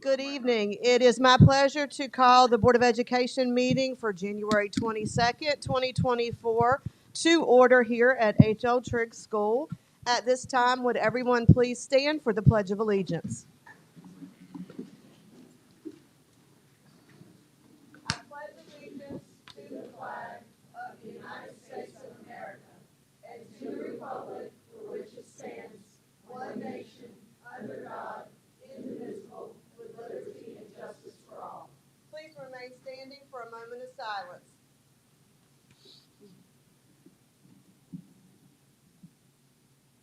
Good evening. It is my pleasure to call the Board of Education meeting for January 22nd, 2024 to order here at H.L. Trigg School. At this time, would everyone please stand for the Pledge of Allegiance? I pledge allegiance to the flag of the United States of America and to the republic for which it stands, one nation, under God, indivisible, with liberty and justice for all. Please remain standing for a moment of silence.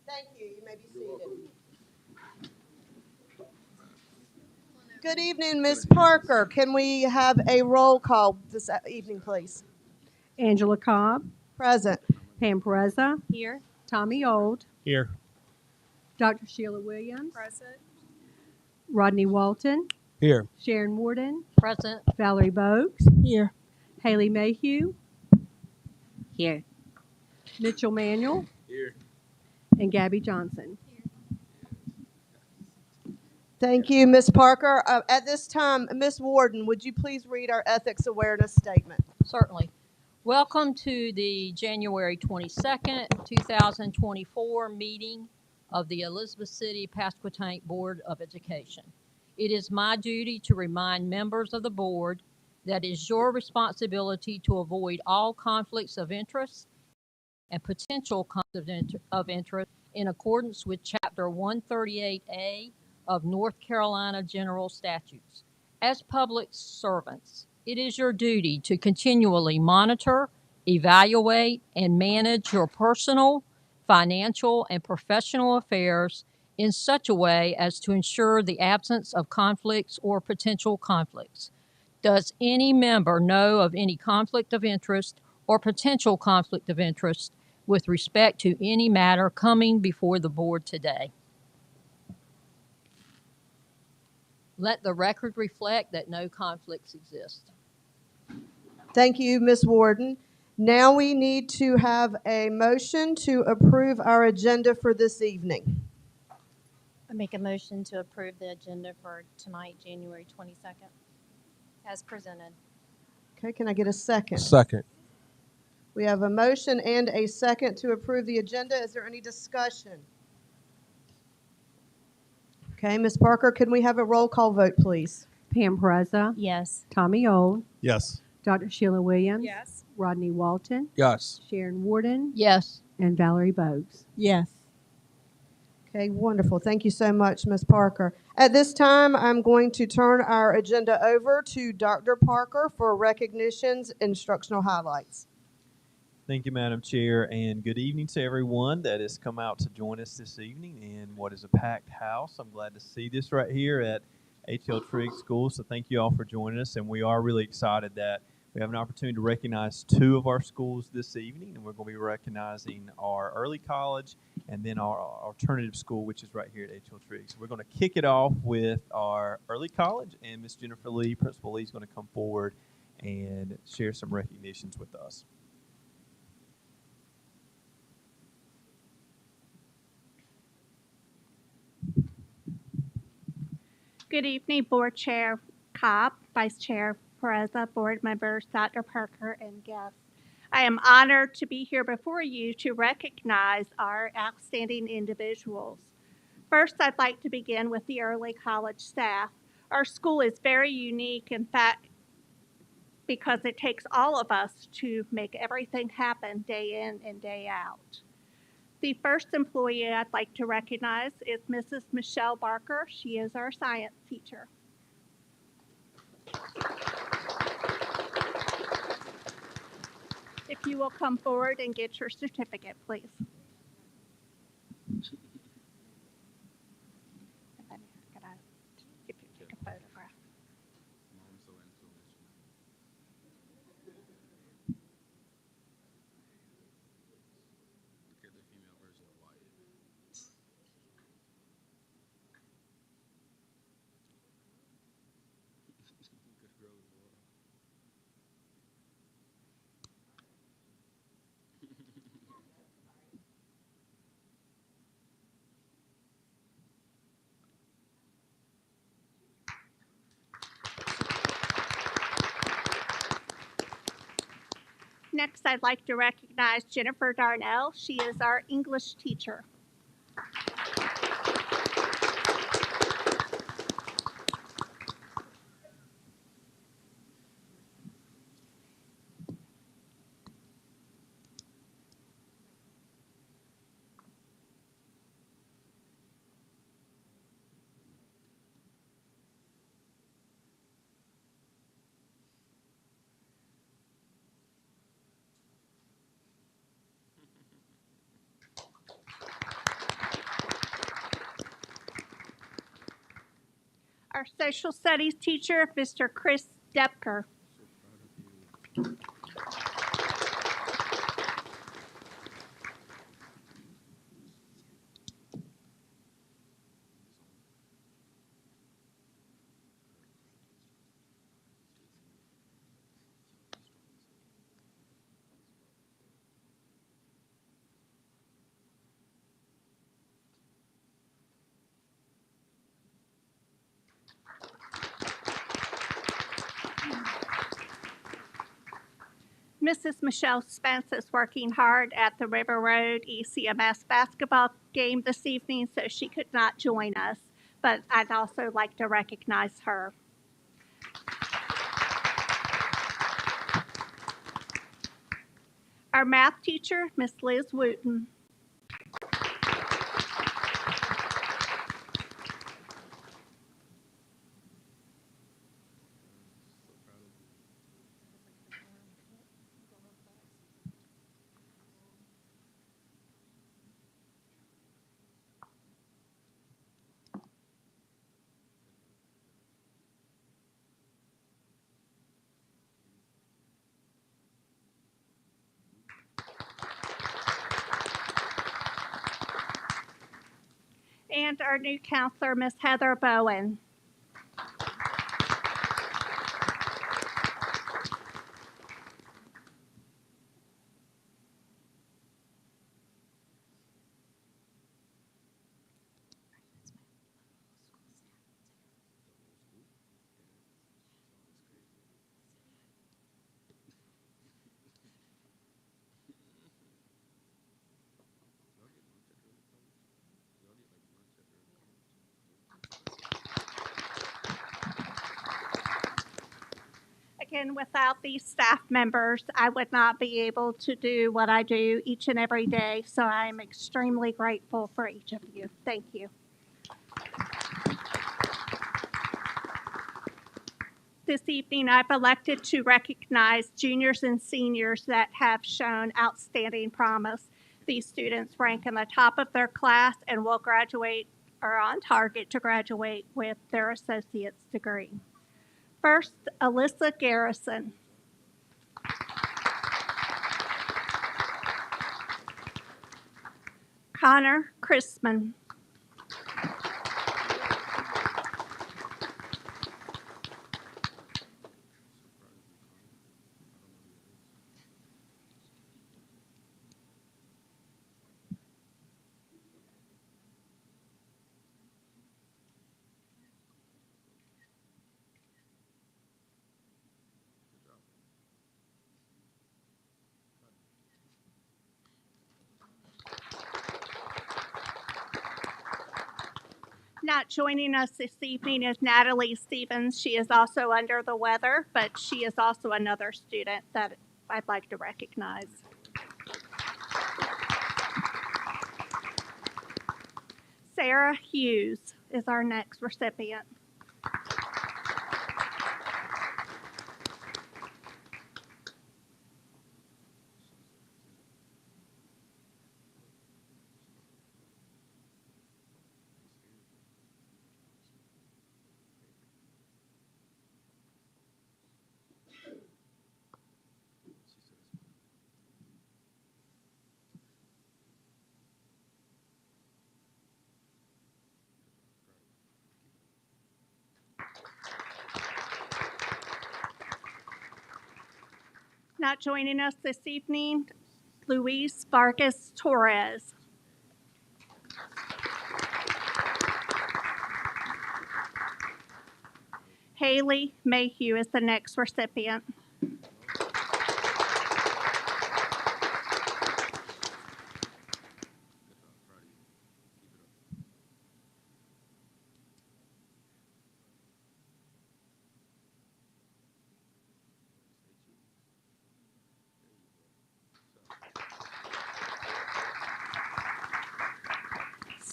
Thank you. You may be seated. Good evening, Ms. Parker. Can we have a roll call this evening, please? Angela Cobb, Present. Pam Pereza, Here. Tommy Old, Here. Dr. Sheila Williams, Present. Rodney Walton, Here. Sharon Warden, Present. Valerie Bogues, Here. Haley Mayhew, Here. Mitchell Manuel, Here. and Gabby Johnson. Thank you, Ms. Parker. At this time, Ms. Warden, would you please read our ethics awareness statement? Certainly. Welcome to the January 22nd, 2024 meeting of the Elizabeth City Pasquotank Board of Education. It is my duty to remind members of the board that it is your responsibility to avoid all conflicts of interest and potential conflicts of interest in accordance with Chapter 138A of North Carolina General Statutes. As public servants, it is your duty to continually monitor, evaluate, and manage your personal, financial, and professional affairs in such a way as to ensure the absence of conflicts or potential conflicts. Does any member know of any conflict of interest or potential conflict of interest with respect to any matter coming before the board today? Let the record reflect that no conflicts exist. Thank you, Ms. Warden. Now we need to have a motion to approve our agenda for this evening. I make a motion to approve the agenda for tonight, January 22nd, as presented. Okay, can I get a second? Second. We have a motion and a second to approve the agenda. Is there any discussion? Okay, Ms. Parker, can we have a roll call vote, please? Pam Pereza, Yes. Tommy Old, Yes. Dr. Sheila Williams, Yes. Rodney Walton, Yes. Sharon Warden, Yes. and Valerie Bogues. Yes. Okay, wonderful. Thank you so much, Ms. Parker. At this time, I'm going to turn our agenda over to Dr. Parker for recognitions, instructional highlights. Thank you, Madam Chair, and good evening to everyone that has come out to join us this evening in what is a packed house. I'm glad to see this right here at H.L. Trigg School, so thank you all for joining us, and we are really excited that we have an opportunity to recognize two of our schools this evening, and we're going to be recognizing our early college and then our alternative school, which is right here at H.L. Trigg. So we're going to kick it off with our early college, and Miss Jennifer Lee, Principal Lee, is going to come forward and share some recognitions with us. Good evening, Board Chair Cobb, Vice Chair Pereza, Board members, Dr. Parker, and guests. I am honored to be here before you to recognize our outstanding individuals. First, I'd like to begin with the early college staff. Our school is very unique, in fact, because it takes all of us to make everything happen day in and day out. The first employee I'd like to recognize is Mrs. Michelle Barker. She is our science teacher. If you will come forward and get your certificate, please. Could I get you to take a photograph? Next, I'd like to recognize Jennifer Darnell. She is our English teacher. Our social studies teacher, Mr. Chris Depker. Mrs. Michelle Spence is working hard at the River Road ECMS basketball game this evening, so she could not join us, but I'd also like to recognize her. Our math teacher, Miss Liz Wooten. And our new counselor, Miss Heather Bowen. Again, without these staff members, I would not be able to do what I do each and every day, so I am extremely grateful for each of you. Thank you. This evening, I've elected to recognize juniors and seniors that have shown outstanding promise. These students rank in the top of their class and will graduate or on target to graduate with their associate's degree. First, Alyssa Garrison. Connor Chrisman. Not joining us this evening is Natalie Stevens. She is also under the weather, but she is also another student that I'd like to recognize. Sarah Hughes is our next recipient. Not joining us this evening, Luis Vargas Torres. Haley Mayhew is the next recipient.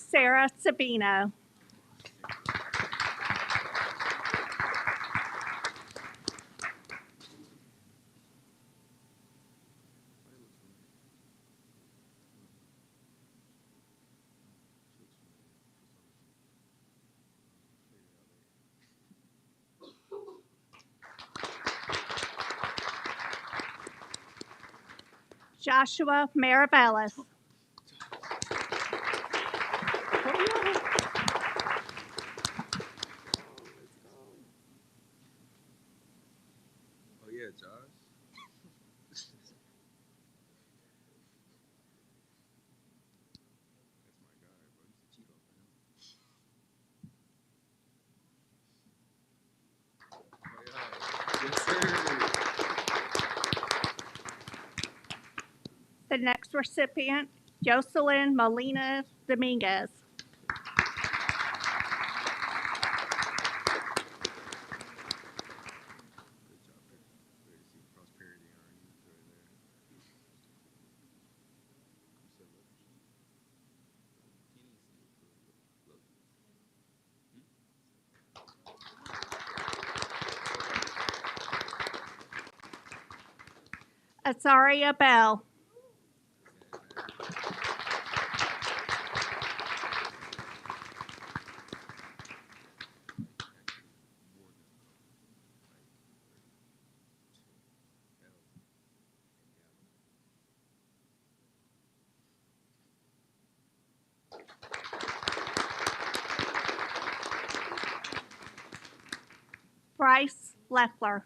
Sarah Sabino. Joshua Maravellis. Oh yeah, Josh. That's my guy, bro. He's a cheat on him. The next recipient, Jocelyn Molina Dominguez. Good job, baby. Ready to see prosperity in our youth right there. You said what? Kenny said look. Azaria Bell. Bryce Leffler.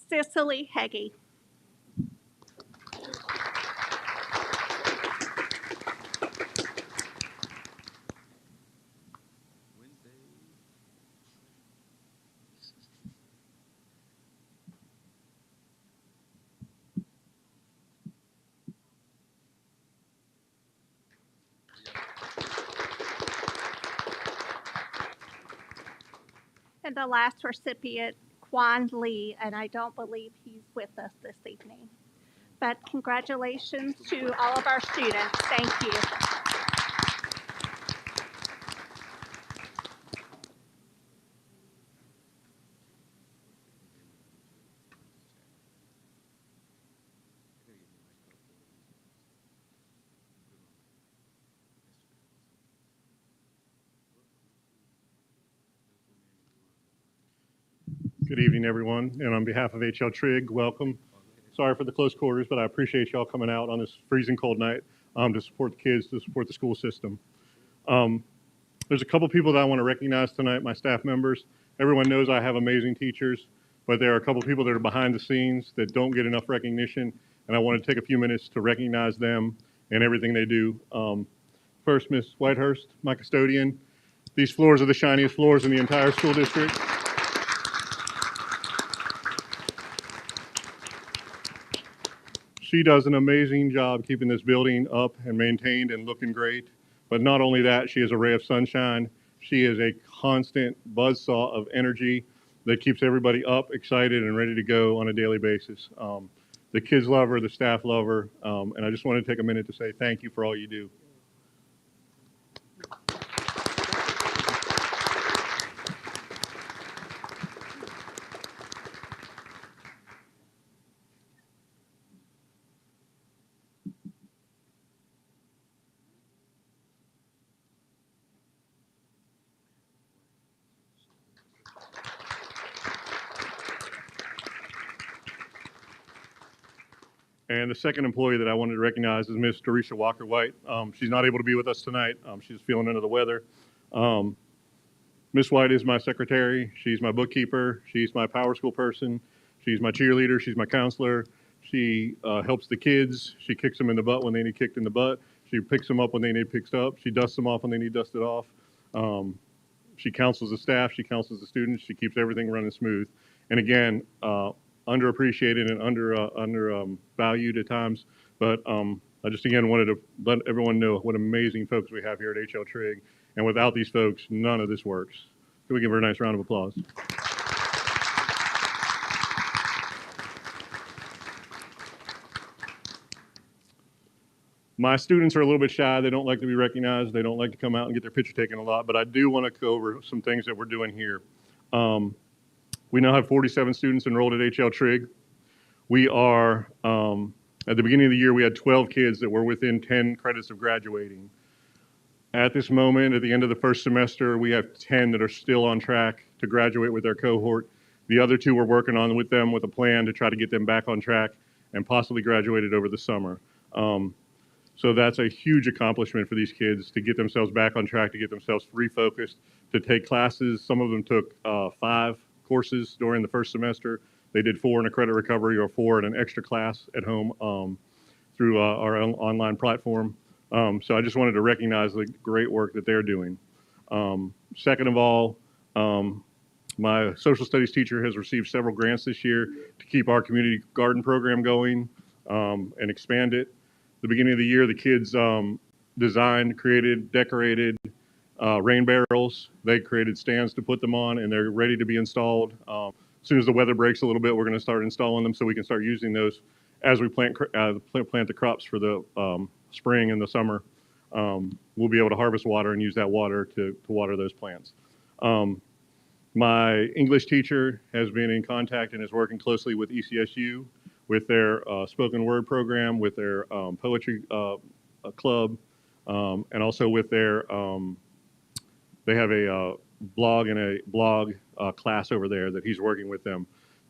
Cicely Heggie. And the last recipient, Quan Lee, and I don't believe he's with us this evening. But congratulations to all of our students. Thank you. Good evening, everyone. And on behalf of HL Trig, welcome. Sorry for the close quarters, but I appreciate y'all coming out on this freezing cold night to support the kids, to support the school system. There's a couple people that I want to recognize tonight, my staff members. Everyone knows I have amazing teachers, but there are a couple people that are behind the scenes that don't get enough recognition, and I want to take a few minutes to recognize them and everything they do. First, Miss Whitehurst, my custodian. These floors are the shiniest floors in the entire school district. She does an amazing job keeping this building up and maintained and looking great. But not only that, she is a ray of sunshine. She is a constant buzzsaw of energy that keeps everybody up, excited, and ready to go on a daily basis. The kids love her, the staff love her, and I just want to take a minute to say thank you for all you do. And the second employee that I wanted to recognize is Miss Dorisha Walker-White. She's not able to be with us tonight. She's feeling under the weather. Miss White is my secretary. She's my bookkeeper. She's my power school person. She's my cheerleader. She's my counselor. She helps the kids. She kicks them in the butt when they need kicked in the butt. She picks them up when they need picked up. She dusts them off when they need dusted off. She counsels the staff, she counsels the students, she keeps everything running smooth. And again, underappreciated and undervalued at times, but I just again wanted to let everyone know what amazing folks we have here at HL Trigg. And without these folks, none of this works. Can we give her a nice round of applause? My students are a little bit shy. They don't like to be recognized. They don't like to come out and get their picture taken a lot, but I do want to go over some things that we're doing here. We now have 47 students enrolled at HL Trigg. We are, at the beginning of the year, we had 12 kids that were within 10 credits of graduating. At this moment, at the end of the first semester, we have 10 that are still on track to graduate with their cohort. The other 2 we're working on with them with a plan to try to get them back on track and possibly graduated over the summer. So that's a huge accomplishment for these kids to get themselves back on track, to get themselves refocused, to take classes. Some of them took 5 courses during the first semester. They did 4 in a credit recovery or 4 in an extra class at home through our online platform. So I just wanted to recognize the great work that they're doing. Second of all, my social studies teacher has received several grants this year to keep our community garden program going and expand it. The beginning of the year, the kids designed, created, decorated rain barrels. They created stands to put them on, and they're ready to be installed. As soon as the weather breaks a little bit, we're going to start installing them so we can start using those as we plant the crops for the spring and the summer. We'll be able to harvest water and use that water to water those plants. My English teacher has been in contact and is working closely with ECSU, with their spoken word program, with their poetry club, and also with their, they have a blog class over there that he's working with them.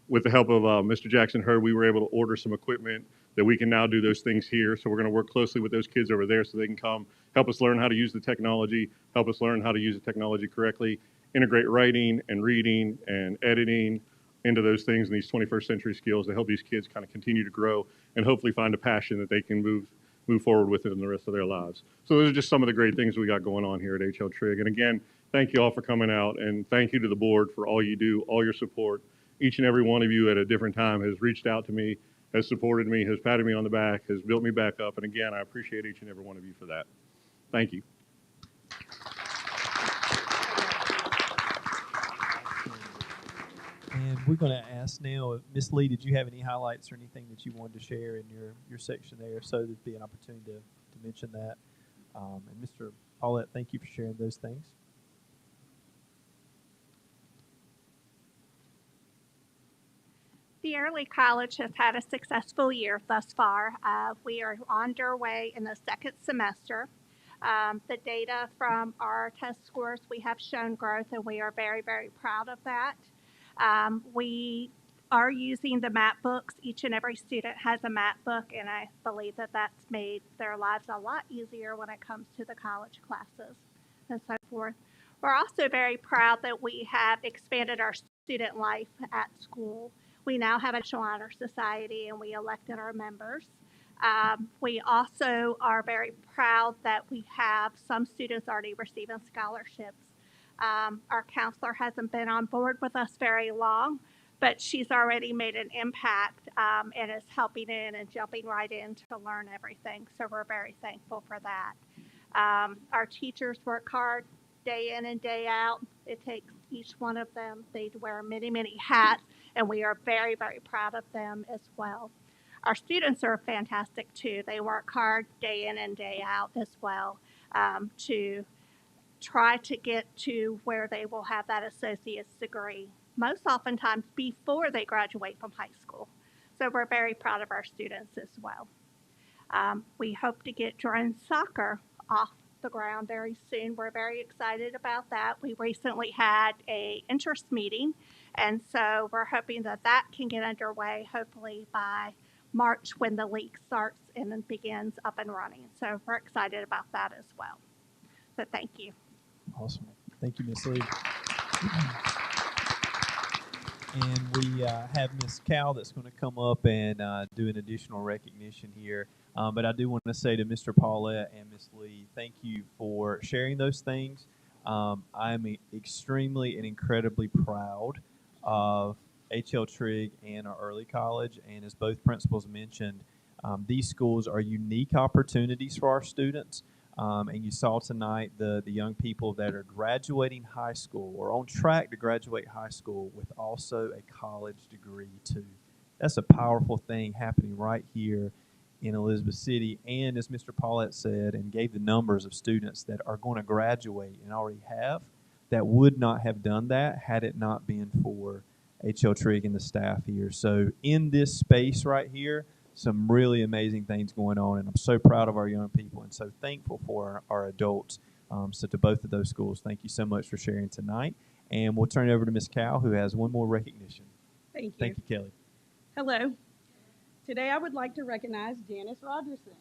With the help of Mr. Jackson Hurd, we were able to order some equipment that we can now do those things here. So we're going to work closely with those kids over there so they can come help us learn how to use the technology, help us learn how to use the technology correctly, integrate writing and reading and editing into those things and these 21st century skills to help these kids kind of continue to grow and hopefully find a passion that they can move forward with in the rest of their lives. So those are just some of the great things we got going on here at HL Trigg. And again, thank you all for coming out, and thank you to the board for all you do, all your support. Each and every one of you at a different time has reached out to me, has supported me, has patted me on the back, has built me back up. And again, I appreciate each and every one of you for that. Thank you. And we're going to ask now, Ms. Lee, did you have any highlights or anything that you wanted to share in your section there? So there'd be an opportunity to mention that. And Mr. Paulette, thank you for sharing those things. The Early College has had a successful year thus far. We are underway in the second semester. The data from our test scores, we have shown growth, and we are very, very proud of that. We are using the map books. Each and every student has a map book, and I believe that that's made their lives a lot easier when it comes to the college classes and so forth. We're also very proud that we have expanded our student life at school. We now have a National Honor Society, and we elected our members. We also are very proud that we have some students already receiving scholarships. Our counselor hasn't been on board with us very long, but she's already made an impact and is helping in and jumping right in to learn everything. So we're very thankful for that. Our teachers work hard day in and day out. It takes each one of them. They wear many, many hats, and we are very, very proud of them as well. Our students are fantastic too. They work hard day in and day out as well to try to get to where they will have that associate's degree, most oftentimes before they graduate from high school. So we're very proud of our students as well. We hope to get drone soccer off the ground very soon. We're very excited about that. We recently had an interest meeting, and so we're hoping that that can get underway hopefully by March when the league starts and then begins up and running. So we're excited about that as well. So thank you. Awesome. Thank you, Ms. Lee. And we have Ms. Cal that's going to come up and do an additional recognition here. But I do want to say to Mr. Paulette and Ms. Lee, thank you for sharing those things. I'm extremely and incredibly proud of H.L. Trigg and our early college. And as both principals mentioned, these schools are unique opportunities for our students. And you saw tonight the young people that are graduating high school or on track to graduate high school with also a college degree too. That's a powerful thing happening right here in Elizabeth City. And as Mr. Paulette said and gave the numbers of students that are going to graduate and already have, that would not have done that had it not been for H.L. Trigg and the staff here. So in this space right here, some really amazing things going on, and I'm so proud of our young people and so thankful for our adults. So to both of those schools, thank you so much for sharing tonight. And we'll turn it over to Ms. Cow, who has one more recognition. Thank you. Thank you, Kelly. Hello. Today I would like to recognize Janice Rogerson.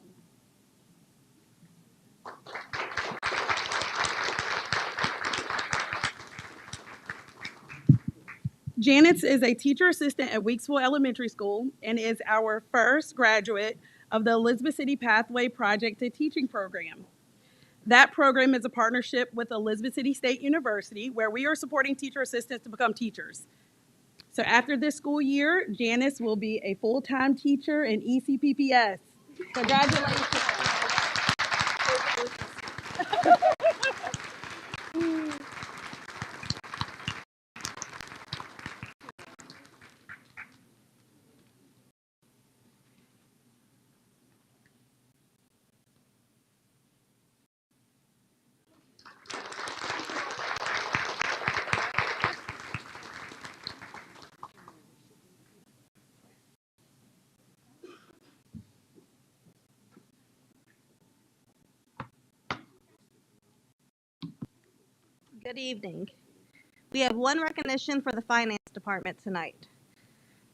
Janice is a teacher assistant at Weeksville Elementary School and is our first graduate of the Elizabeth City Pathway Project to Teaching program. That program is a partnership with Elizabeth City State University where we are supporting teacher assistants to become teachers. So after this school year, Janice will be a full-time teacher in ECPPS. Congratulations. Good evening. We have one recognition for the Finance Department tonight.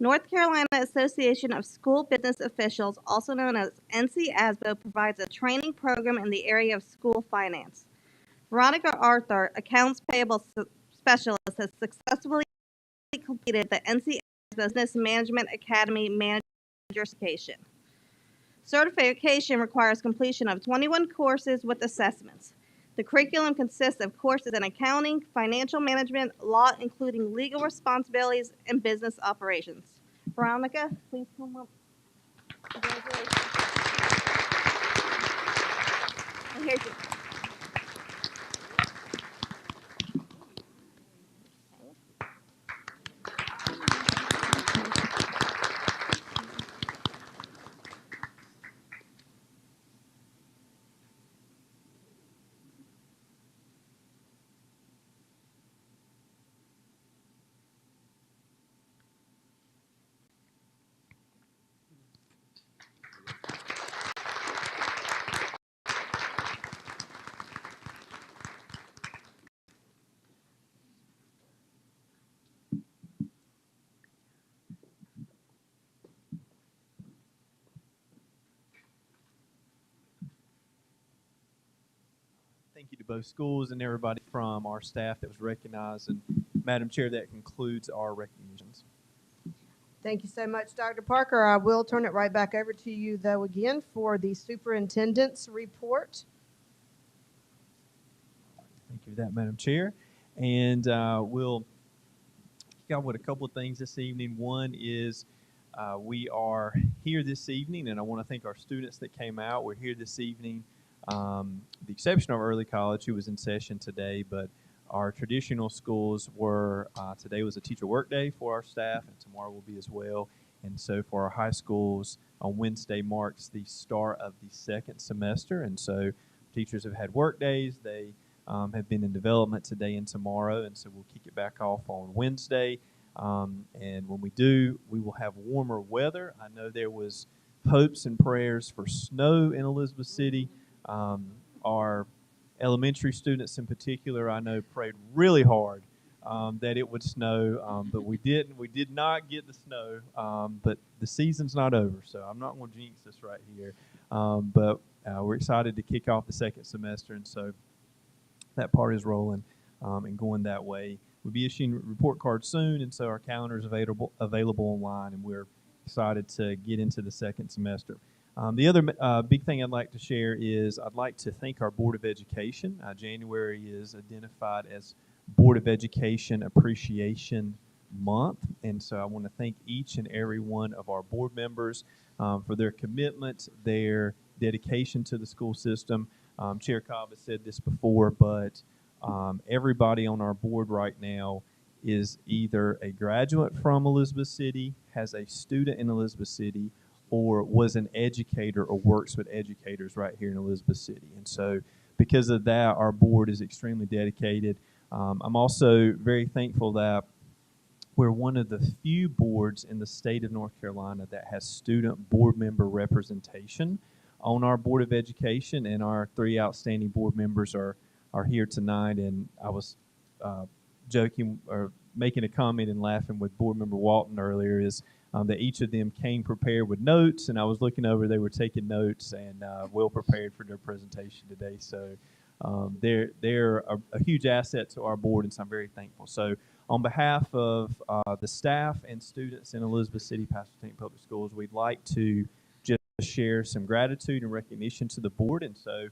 North Carolina Association of School Business Officials, also known as NC-ASBO, provides a training program in the area of school finance. Veronica Arthur, Accounts Payable Specialist, has successfully completed the NC-ASBO Business Management Academy Manager Certification. Certification requires completion of 21 courses with assessments. The curriculum consists of courses in accounting, financial management, law, including legal responsibilities, and business operations. Veronica, please come up. Congratulations. And here's your. Thank you to both schools and everybody from our staff that was recognized. And Madam Chair, that concludes our recognitions. Thank you so much, Dr. Parker. I will turn it right back over to you, though, again for the superintendent's report. Thank you for that, Madam Chair. And we'll kick off with a couple of things this evening. One is we are here this evening, and I want to thank our students that came out. We're here this evening, the exception of early college, who was in session today, but our traditional schools were, today was a teacher work day for our staff, and tomorrow will be as well. And so for our high schools, on Wednesday marks the start of the second semester. And so teachers have had work days. They have been in development today and tomorrow. And so we'll kick it back off on Wednesday. And when we do, we will have warmer weather. I know there was hopes and prayers for snow in Elizabeth City. Our elementary students in particular, I know, prayed really hard that it would snow, but we didn't. We did not get the snow, but the season's not over, so I'm not going to jinx this right here. But we're excited to kick off the second semester, and so that part is rolling and going that way. We'll be issuing report cards soon, and so our calendar is available online, and we're excited to get into the second semester. The other big thing I'd like to share is I'd like to thank our Board of Education. January is identified as Board of Education Appreciation Month, and so I want to thank each and every one of our board members for their commitment, their dedication to the school system. Chair Cobb has said this before, but everybody on our board right now is either a graduate from Elizabeth City, has a student in Elizabeth City, or was an educator or works with educators right here in Elizabeth City. And so because of that, our board is extremely dedicated. I'm also very thankful that we're one of the few boards in the state of North Carolina that has student board member representation on our Board of Education, and our 3 outstanding board members are here tonight. And I was joking or making a comment and laughing with Board Member Walton earlier is that each of them came prepared with notes, and I was looking over, they were taking notes and well prepared for their presentation today. So they're a huge asset to our board, and so I'm very thankful. So on behalf of the staff and students in Elizabeth City Pasquotank Public Schools, we'd like to just share some gratitude and recognition to the board. And so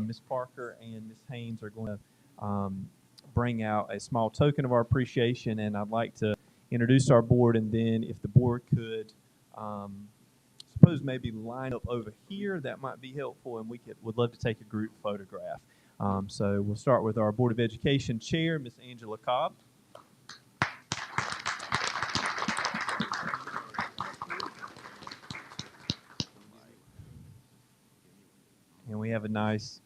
Ms. Parker and Ms. Haynes are going to bring out a small token of our appreciation, and I'd like to introduce our board, and then if the board could suppose maybe line up over here, that might be helpful, and would love to take a group photograph. So we'll start with our Board of Education Chair, Ms. Angela Cobb. And we have a nice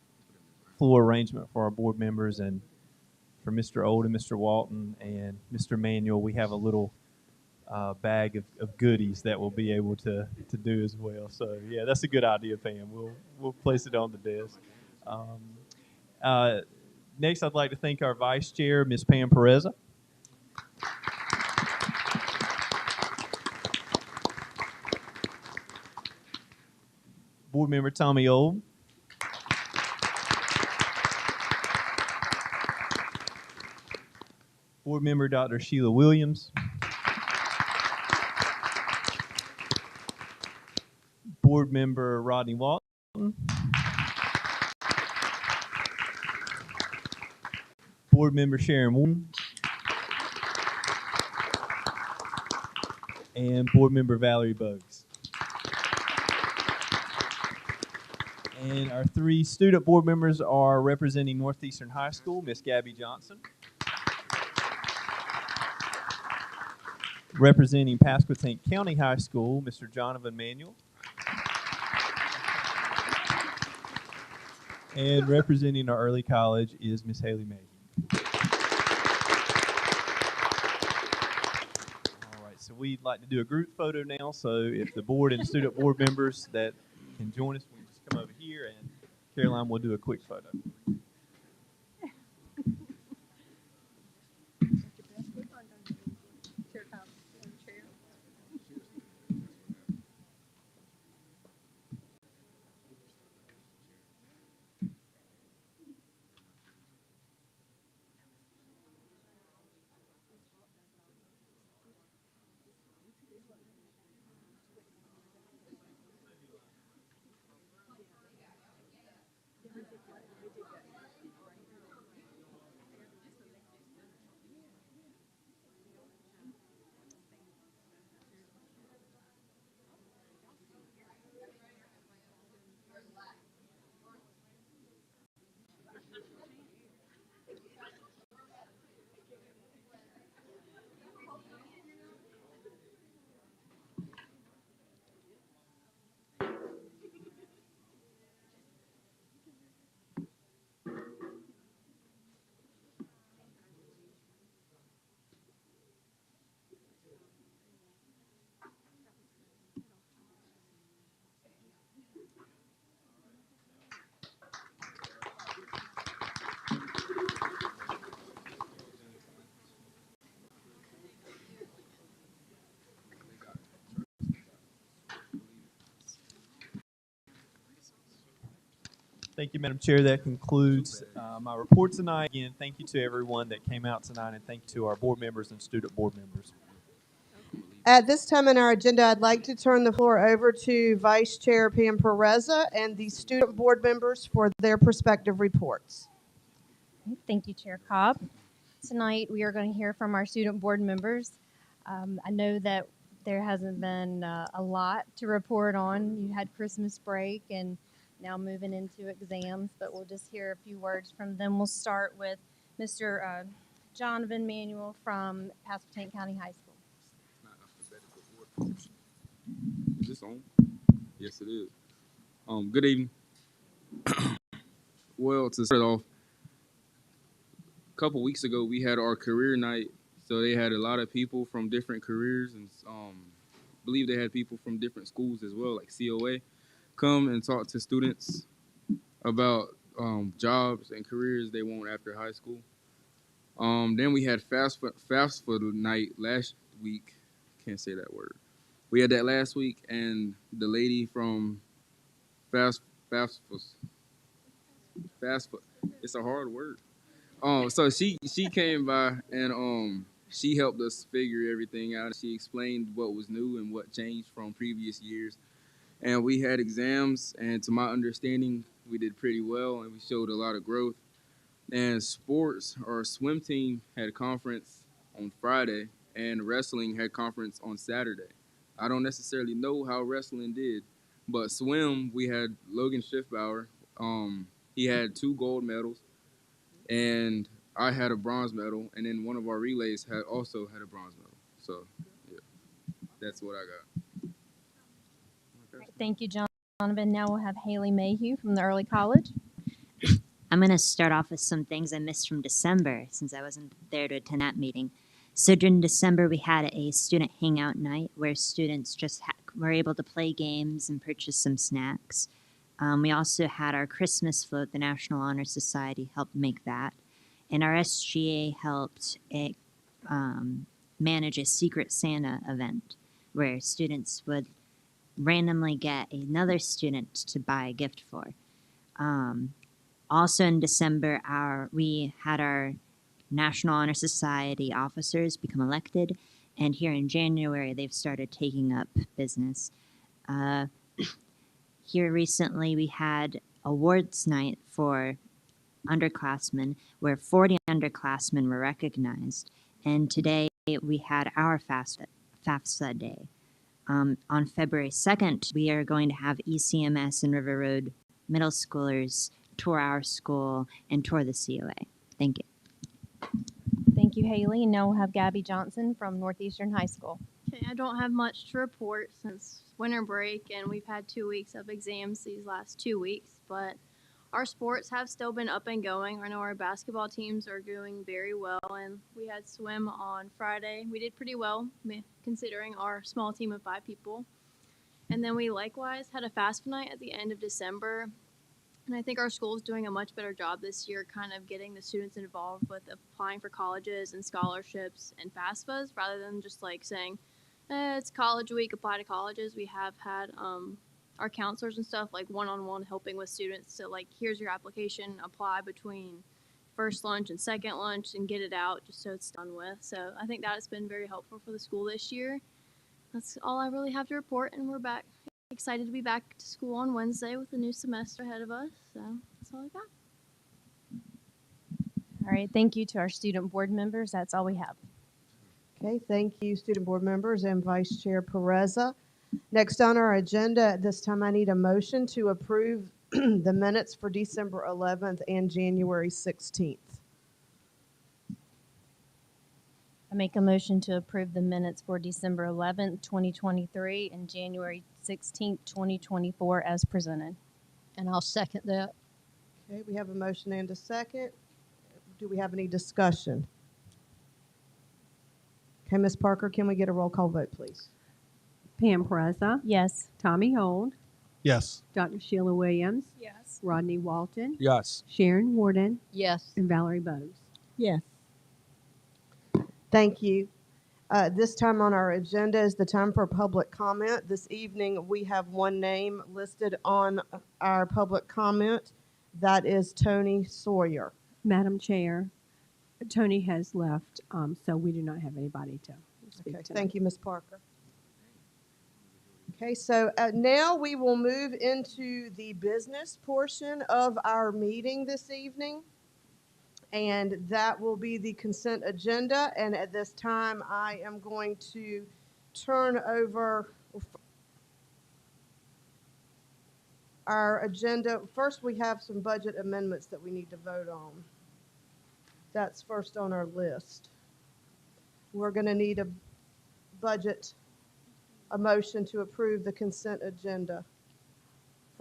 floor arrangement for our board members, and for Mr. Old and Mr. Walton and Mr. Manuel, we have a little bag of goodies that we'll be able to do as well. So yeah, that's a good idea, Pam. We'll place it on the desk. Next, I'd like to thank our Vice Chair, Ms. Pam Pereza. Board Member Tommy Old. Board Member Dr. Sheila Williams. Board Member Rodney Walton. Board Member Sharon Wooten. And Board Member Valerie Bogues. And our 3 student board members are representing Northeastern High School, Miss Gabby Johnson. Representing Pasquotank County High School, Mr. Jonathan Manuel. And representing our early college is Miss Haley Maggie. All right, so we'd like to do a group photo now. So if the board and student board members that can join us, we can just come over here, and Caroline will do a quick photo. Thank you, Madam Chair. That concludes my report tonight. Again, thank you to everyone that came out tonight, and thank you to our board members and student board members. At this time in our agenda, I'd like to turn the floor over to Vice Chair Pam Pereza and the student board members for their prospective reports. Thank you, Chair Cobb. Tonight, we are going to hear from our student board members. I know that there hasn't been a lot to report on. You had Christmas break and now moving into exams, but we'll just hear a few words from them. We'll start with Mr. Jonathan Manuel from Pasquotank County High School. Is this on? Yes, it is. Good evening. Well, to start off, a couple weeks ago we had our career night, so they had a lot of people from different careers, and I believe they had people from different schools as well, like COA, come and talk to students about jobs and careers they want after high school. Then we had fast food night last week. Can't say that word. We had that last week, and the lady from fast food. It's a hard word. So she came by and she helped us figure everything out. She explained what was new and what changed from previous years. And we had exams, and to my understanding, we did pretty well, and we showed a lot of growth. And sports, our swim team had a conference on Friday, and wrestling had conference on Saturday. I don't necessarily know how wrestling did, but swim, we had Logan Schiffbauer. He had 2 gold medals, and I had a bronze medal, and then one of our relays also had a bronze medal. So, yeah, that's what I got. Thank you, Jonathan. Now we'll have Haley Mayhew from the Early College. I'm going to start off with some things I missed from December since I wasn't there to attend that meeting. So during December, we had a student hangout night where students just were able to play games and purchase some snacks. We also had our Christmas float. The National Honor Society helped make that. And our SGA helped manage a Secret Santa event where students would randomly get another student to buy a gift for. Also in December, we had our National Honor Society officers become elected, and here in January, they've started taking up business. Here recently, we had awards night for underclassmen, where 40 underclassmen were recognized, and today we had our FAFSA day. On February 2nd, we are going to have ECMS and River Road middle schoolers tour our school and tour the COA. Thank you. Thank you, Haley. And now we'll have Gabby Johnson from Northeastern High School. Okay, I don't have much to report since winter break, and we've had 2 weeks of exams these last 2 weeks, but our sports have still been up and going. I know our basketball teams are doing very well, and we had swim on Friday. We did pretty well, considering our small team of 5 people. And then we likewise had a FAFSA night at the end of December. And I think our school is doing a much better job this year kind of getting the students involved with applying for colleges and scholarships and FAFSAs rather than just like saying, it's college week, apply to colleges. We have had our counselors and stuff like one-on-one helping with students. So like, here's your application, apply between first lunch and second lunch and get it out just so it's done with. So I think that has been very helpful for the school this year. That's all I really have to report, and we're back. Excited to be back to school on Wednesday with a new semester ahead of us. So that's all I got. All right, thank you to our student board members. That's all we have. Okay, thank you, student board members and Vice Chair Pereza. Next on our agenda, at this time I need a motion to approve the minutes for December 11th and January 16th. I make a motion to approve the minutes for December 11th, 2023 and January 16th, 2024 as presented. And I'll second that. Okay, we have a motion and a second. Do we have any discussion? Okay, Ms. Parker, can we get a roll call vote, please? Pam Pereza. Yes. Tommy Holt. Yes. Dr. Sheila Williams. Yes. Rodney Walton. Yes. Sharon Warden. Yes. And Valerie Bowes. Yes. Thank you. This time on our agenda is the time for public comment. This evening, we have one name listed on our public comment. That is Tony Sawyer. Madam Chair, Tony has left, so we do not have anybody to speak Okay, tonight. thank you, Ms. Parker. Okay, so now we will move into the business portion of our meeting this evening. And that will be the consent agenda. And at this time, I am going to turn over our agenda. First, we have some budget amendments that we need to vote on. That's first on our list. We're going to need a motion to approve the consent agenda.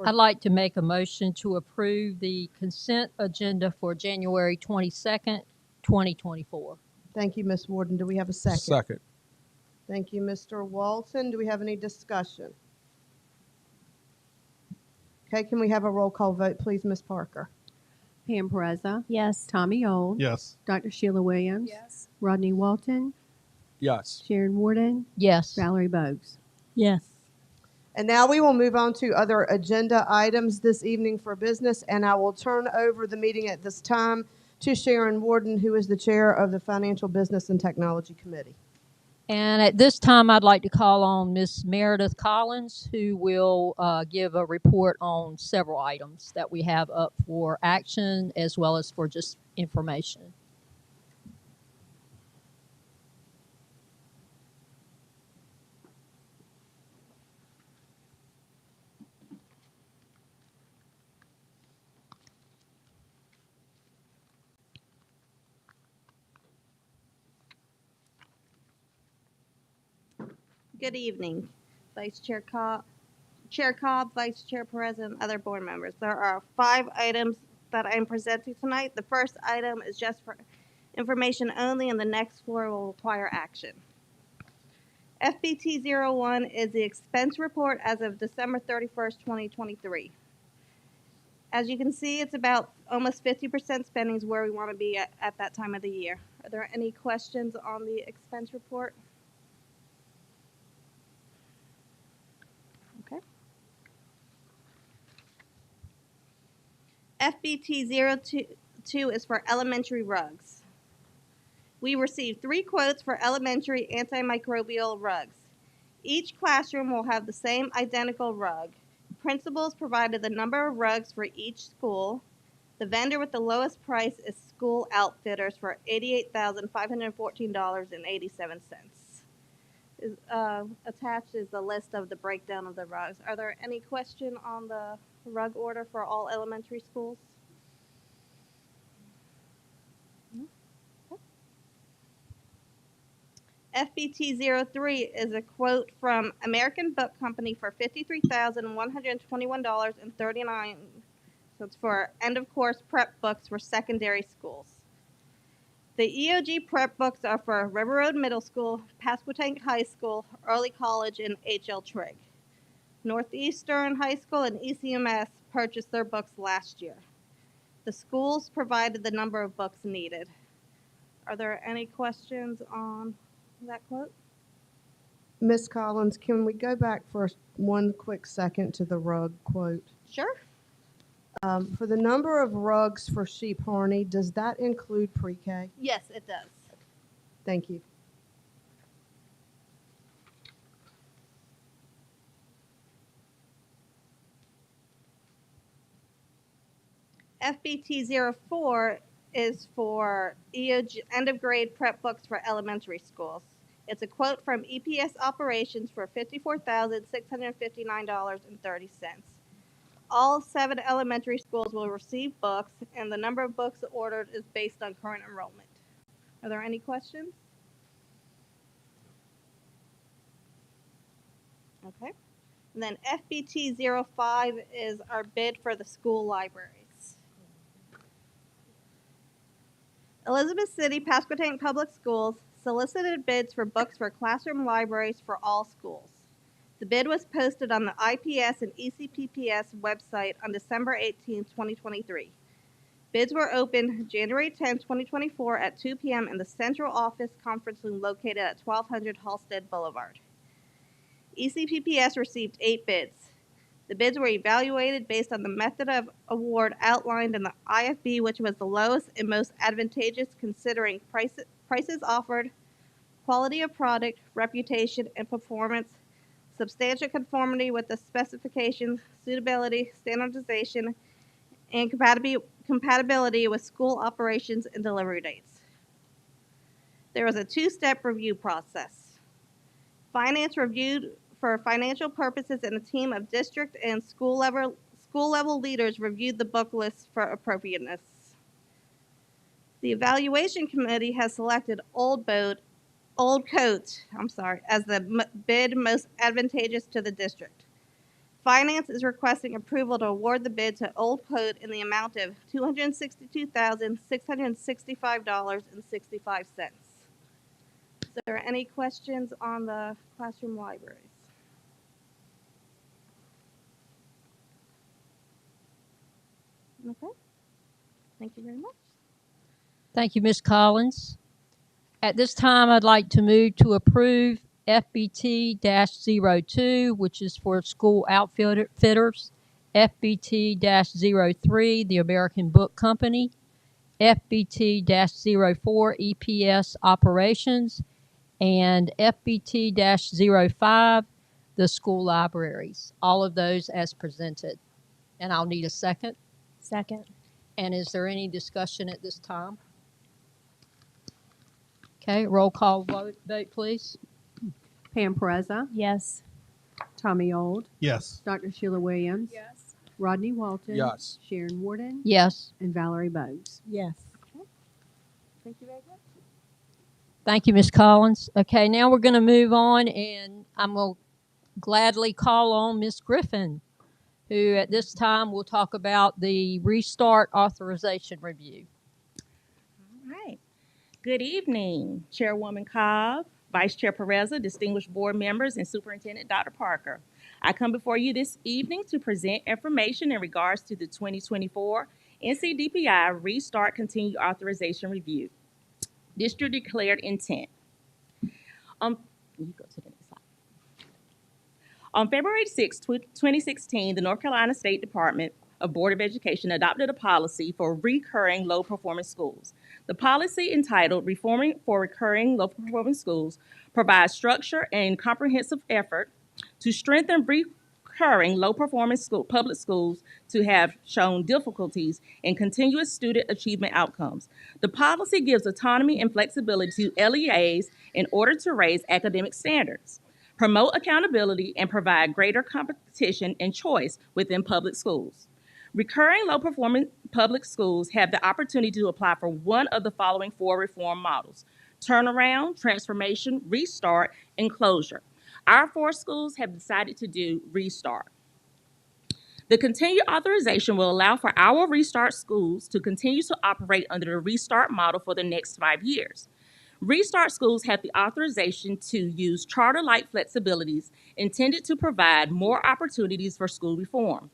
I'd like to make a motion to approve the consent agenda for January 22nd, 2024. Thank you, Ms. Warden. Do we have a second? Second. Thank you, Mr. Walton. Do we have any discussion? Okay, can we have a roll call vote, please, Ms. Parker? Pam Pereza. Yes. Tommy Old. Yes. Dr. Sheila Williams. Yes. Rodney Walton. Yes. Sharon Warden. Yes. Valerie Bogues. Yes. And now we will move on to other agenda items this evening for business, and I will turn over the meeting at this time to Sharon Warden, who is the chair of the Financial Business and Technology Committee. And at this time, I'd like to call on Ms. Meredith Collins, who will give a report on several items that we have up for action as well as for just information. Good evening, Chair Cobb, Vice Chair Perez, and other board members. There are 5 items that I'm presenting tonight. The first item is just for information only, and the next 4 will require action. FBT 01 is the expense report as of December 31st, 2023. As you can see, it's about almost 50% spending is where we want to be at that time of the year. Are there any questions on the expense report? Okay. FBT 02 is for elementary rugs. We received 3 quotes for elementary antimicrobial rugs. Each classroom will have the same identical rug. Principals provided the number of rugs for each school. The vendor with the lowest price is School Outfitters for $88,514.87. Attached is the list of the breakdown of the rugs. Are there any questions on the rug order for all elementary schools? FBT 03 is a quote from American Book Company for $53,121.39. So it's for end-of-course prep books for secondary schools. The EOG prep books are for River Road Middle School, Pasquotank High School, Early College, and H.L. Trigg. Northeastern High School and ECMS purchased their books last year. The schools provided the number of books needed. Are there any questions on that quote? Ms. Collins, can we go back for one quick second to the rug quote? Sure. For the number of rugs for Sheep Harney, does that include pre-K? Yes, it does. Thank you. FBT 04 is for EOG end-of-grade prep books for elementary schools. It's a quote from EPS Operations for $54,659.30. All 7 elementary schools will receive books, and the number of books ordered is based on current enrollment. Are there any questions? Okay. And then FBT 05 is our bid for the school libraries. Elizabeth City Pasquotank Public Schools solicited bids for books for classroom libraries for all schools. The bid was posted on the IPS and ECPPS website on December 18, 2023. Bids were opened January 10, 2024 at 2 p.m. in the central office conference room located at 1200 Halsted Boulevard. ECPPS received 8 bids. The bids were evaluated based on the method of award outlined in the IFB, which was the lowest and most advantageous considering prices offered, quality of product, reputation, and performance, substantial conformity with the specifications, suitability, standardization, and compatibility with school operations and delivery dates. There was a two-step review process. Finance reviewed for financial purposes, and a team of district and school level leaders reviewed the book list for appropriateness. The evaluation committee has selected Old Coat, as the bid most advantageous to the district. Finance is requesting approval to award the bid to Old Coat in the amount of $262,665.65. Is there any questions on the classroom libraries? Okay. Thank you very much. Thank you, Ms. Collins. At this time, I'd like to move to approve FBT-02, which is for school outfitters, FBT-03, the American Book Company, FBT-04, EPS operations, and FBT-05, the school libraries. All of those as presented. And I'll need a second. Second. And is there any discussion at this time? Okay, roll call vote, please. Pam Pereza, Yes. Tommy Old, Yes. Dr. Sheila Williams, Yes. Rodney Walton, Yes. Sharon Warden, Yes. and Valerie Bogues. Yes. Thank you very much. Thank you, Ms. Collins. Okay, now we're going to move on, and I'm going to gladly call on Ms. Griffin, who at this time will talk about the Restart Authorization Review. All right. Good evening, Chairwoman Cobb, Vice Chair Pereza, distinguished board members, and Superintendent Dr. Parker. I come before you this evening to present information in regards to the 2024 NCDPI Restart Continued Authorization Review. District declared intent. You go to the next slide. On February 6, 2016, the North Carolina State Department of Board of Education adopted a policy for recurring low-performing schools. The policy, entitled Reforming for Recurring Low-Performing Schools, provides structure and comprehensive effort to strengthen recurring low-performing public schools to have shown difficulties in continuous student achievement outcomes. The policy gives autonomy and flexibility to LEAs in order to raise academic standards, promote accountability, and provide greater competition and choice within public schools. Recurring low-performing public schools have the opportunity to apply for one of the following four reform models: turnaround, transformation, restart, and closure. Our four schools have decided to do restart. The continued authorization will allow for our restart schools to continue to operate under the restart model for the next 5 years. Restart schools have the authorization to use charter-like flexibilities intended to provide more opportunities for school reform.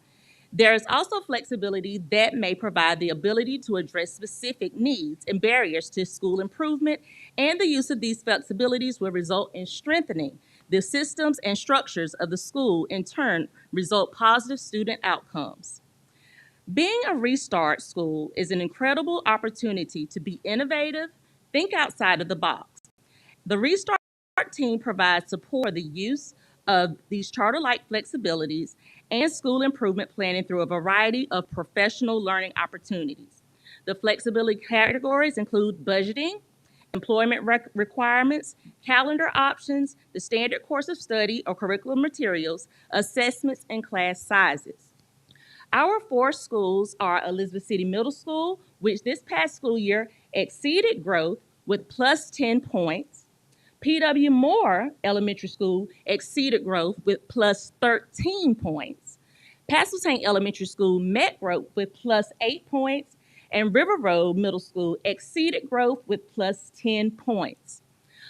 There is also flexibility that may provide the ability to address specific needs and barriers to school improvement, and the use of these flexibilities will result in strengthening the systems and structures of the school, in turn result positive student outcomes. Being a restart school is an incredible opportunity to be innovative, think outside of the box. The Restart team provides support for the use of these charter-like flexibilities and school improvement planning through a variety of professional learning opportunities. The flexibility categories include budgeting, employment requirements, calendar options, the standard course of study or curriculum materials, assessments, and class sizes. Our four schools are Elizabeth City Middle School, which this past school year exceeded growth with plus 10 points. P.W. Moore Elementary School exceeded growth with plus 13 points. Pasteltank Elementary School met growth with plus 8 points, and River Road Middle School exceeded growth with plus 10 points.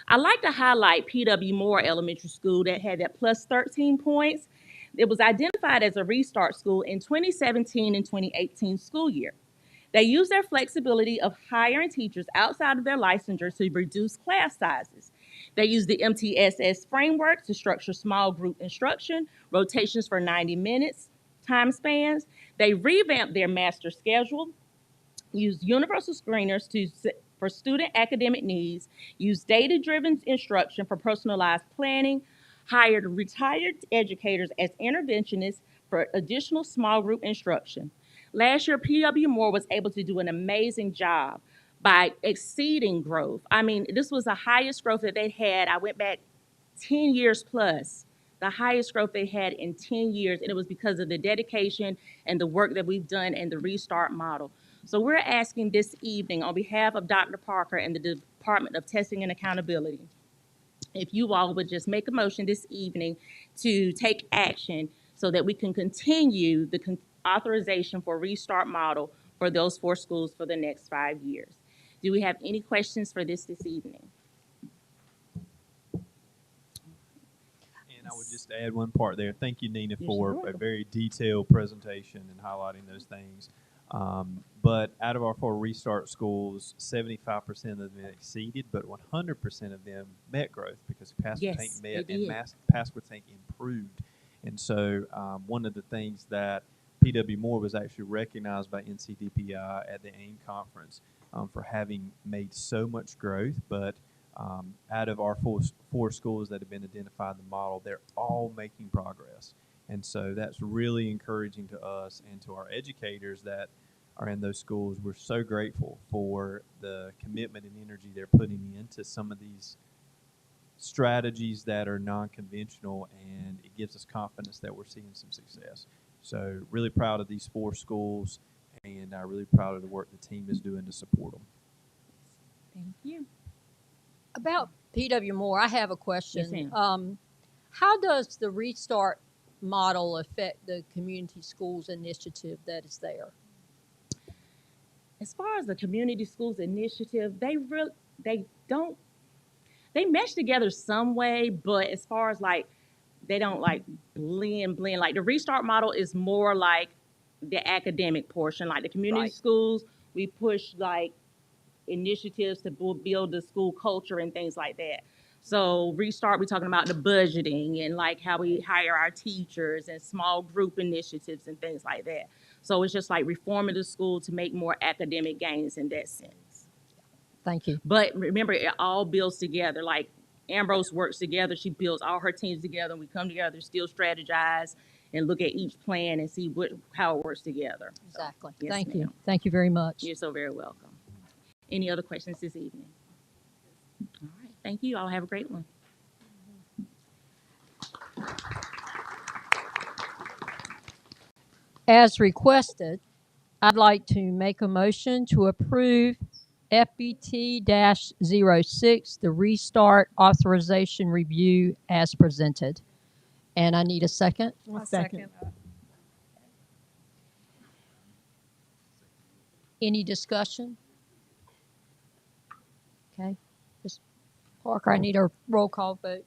I'd like to highlight P.W. Moore Elementary School that had that plus 13 points. It was identified as a restart school in 2017 and 2018 school year. They used their flexibility of hiring teachers outside of their licensure to reduce class sizes. They used the MTSS framework to structure small group instruction, rotations for 90 minutes, time spans. They revamped their master schedule, used universal screeners for student academic needs, used data-driven instruction for personalized planning, hired retired educators as interventionists for additional small group instruction. Last year, PW Moore was able to do an amazing job by exceeding growth. I mean, this was the highest growth that they had. I went back 10 years plus, the highest growth they had in 10 years, and it was because of the dedication and the work that we've done and the restart model. So we're asking this evening on behalf of Dr. Parker and the Department of Testing and Accountability, if you all would just make a motion this evening to take action so that we can continue the authorization for restart model for those 4 schools for the next 5 years. Do we have any questions for this evening? And I would just add one part there. Thank you, Nina, Yes, for you're a welcome. very detailed presentation and highlighting those things. But out of our 4 restart schools, 75% of them exceeded, but 100% of them met growth because Pasquotank Yes, met they and did. Pasquotank improved. And so one of the things that PW Moore was actually recognized by NCDPI at the AIM conference for having made so much growth, but out of our 4 schools that have been identified in the model, they're all making progress. And so that's really encouraging to us and to our educators that are in those schools. We're so grateful for the commitment and energy they're putting into some of these strategies that are non-conventional, and it gives us confidence that we're seeing some success. So really proud of these 4 schools, and really proud of the work the team is doing to support them. Thank you. About PW Moore, I have a question. Yes, ma'am. How does the restart model affect the community schools initiative that is there? As far as the community schools initiative, they mesh together some way, but as far as like, they don't like blend. Like the restart model is more like the academic portion. Like the community schools, we push like initiatives to build the school culture and things like that. So restart, we're talking about the budgeting and like how we hire our teachers and small group initiatives and things like that. So it's just like reforming the school to make more academic gains in that sense. Thank you. But remember, it all builds together. Like Ambrose works together. She builds all her teams together, and we come together, still strategize, and look at each plan and see how it works together. Exactly. Yes, Thank you. ma'am. Thank you very much. You're so very welcome. Any other questions this evening? All right. Thank you. I'll have a great one. As requested, I'd like to make a motion to approve FBT-06, the restart authorization review as presented. And I need a second. I'll second that. Any discussion? Okay. Ms. Parker, I need a roll call vote.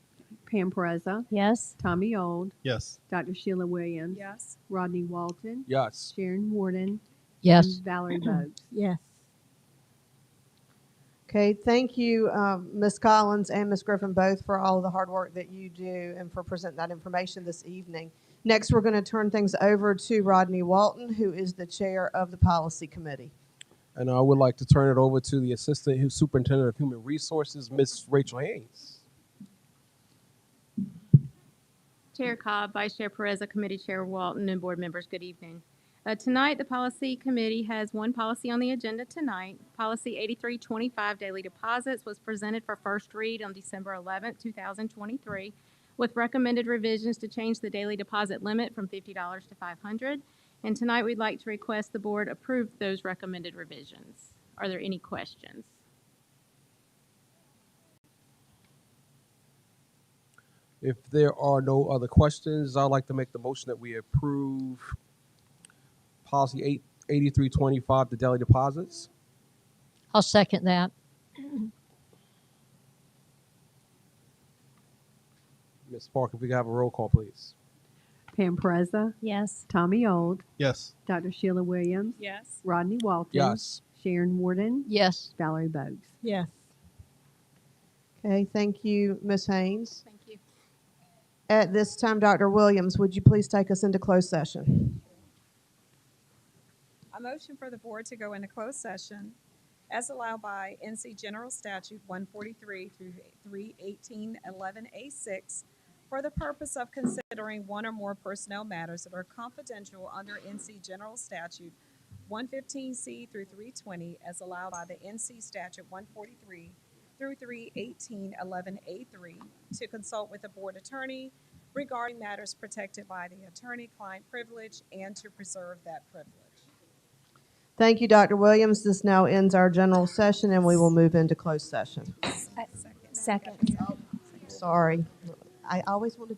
Pam Pereza, Yes. Tommy Old, Yes. Dr. Sheila Williams, Yes. Rodney Walton, Yes. Sharon Warden, Yes. and Valerie Bogues. Yes. Okay, thank you, Ms. Collins and Ms. Griffin, both for all the hard work that you do and for presenting that information this evening. Next, we're going to turn things over to Rodney Walton, who is the chair of the policy committee. And I would like to turn it over to the Assistant Superintendent of Human Resources, Ms. Rachel Haynes. Chair Cobb, Vice Chair Pereza, Committee Chair Walton, and board members, good evening. Tonight, the Policy Committee has one policy on the agenda tonight. Policy 8325, Daily Deposits, was presented for first read on December 11, 2023, with recommended revisions to change the daily deposit limit from $50 to $500. And tonight, we'd like to request the board approve those recommended revisions. Are there any questions? If there are no other questions, I'd like to make the motion that we approve policy 8325, the daily deposits. I'll second that. Ms. Parker, if we could have a roll call, please. Pam Pereza, Yes. Tommy Old, Yes. Dr. Sheila Williams, Yes. Rodney Walton, Yes. Sharon Warden, Yes. Valerie Bogues. Yes. Okay, thank you, Ms. Haynes. Thank you. At this time, Dr. Williams, would you please take us into closed session? A motion for the board to go into closed session as allowed by NC General Statute 143 through 31811A6 for the purpose of considering one or more personnel matters that are confidential under NC General Statute 115C through 320 as allowed by the NC Statute 143 through 31811A3 to consult with the board attorney regarding matters protected by the attorney-client privilege and to preserve that privilege. Thank you, Dr. Williams. This now ends our general session, and we will move into closed session. Second. Sorry. I always want to